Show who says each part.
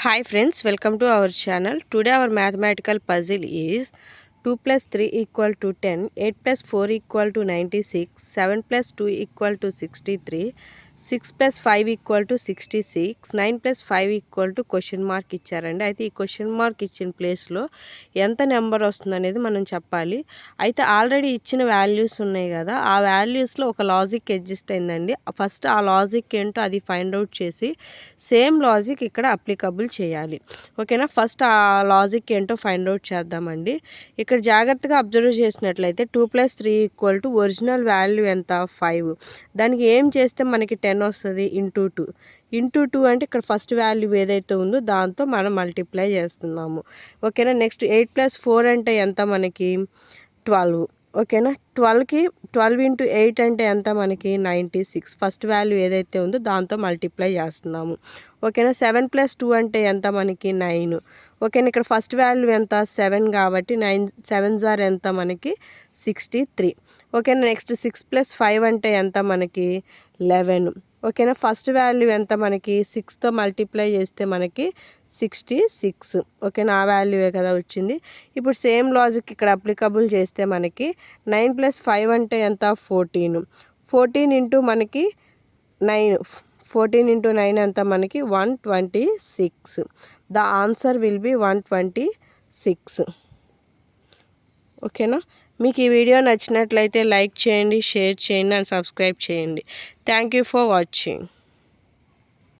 Speaker 1: Hi friends, welcome to our channel. Today our mathematical puzzle is 2 plus 3 equal to 10, 8 plus 4 equal to 96, 7 plus 2 equal to 63, 6 plus 5 equal to 66, 9 plus 5 equal to question mark ఇచ్చారండి. అయితే ఈ question mark ఇచ్చిన ప్లేస్లో ఎంత number వస్తుందనేది మనం చెప్పాలి. అయితే already ఇచ్చిన వాల్యూస్ ఉన్నాయి కదా, ఆ వాల్యూస్లో ఒక లాజిక్ అడ్జస్ట్ అయిందండి. ఫస్ట్ ఆ లాజిక్ ఏంటో అది ఫైండ్ అవుట్ చేసి సేమ్ లాజిక్ ఇక్కడ అప్లికబుల్ చేయాలి. ఓకేనా, ఫస్ట్ ఆ లాజిక్ ఏంటో ఫైండ్ అవుట్ చేద్దామండి. ఇక్కడ జాగ్రత్తగా అబ్జర్వ్ చేసినట్లయితే 2 + 3 = ఒరిజినల్ వాల్యూ ఎంత 5. దానికి ఏం చేస్తే మనకి 10 వస్తుంది, ఇంటూ 2 అంటే ఇక్కడ ఫస్ట్ వాల్యూ ఏదైతే ఉందో దాంతో మనం మల్టిప్లై చేస్తున్నాము. ఓకేనా, నెక్స్ట్ 8 + 4 అంటే ఎంత మనకి 12. ఓకేనా, 12 × 8 అంటే ఎంత మనకి 96. ఫస్ట్ వాల్యూ ఏదైతే ఉందో దాంతో మల్టిప్లై చేస్తున్నాము. ఓకేనా, 7 + 2 అంటే ఎంత మనకి 9. ఓకేనా, ఇక్కడ ఫస్ట్ వాల్యూ ఎంత 7 కాబట్టి 9 7s ఎంత మనకి 63. ఓకేనా, నెక్స్ట్ 6 + 5 అంటే ఎంత మనకి 11. ఓకేనా, ఫస్ట్ వాల్యూ ఎంత మనకి 6తో మల్టిప్లై చేస్తే మనకి 66. ఓకేనా, ఆ వాల్యూవే కదా వచ్చింది. ఇప్పుడు సేమ్ లాజిక్ ఇక్కడ అప్లికబుల్ చేస్తే మనకి 9 + 5 అంటే ఎంత 14. 14 ఇంటూ మనకి 9, 14 ఇంటూ 9 అంతా మనకి 126. The answer will be 126. ఓకేనా, మీకు ఈ వీడియో నచ్చినట్లయితే లైక్ చేయండి, షేర్ చేయండి అండ్ సబ్స్క్రైబ్ చేయండి. Thank you for watching.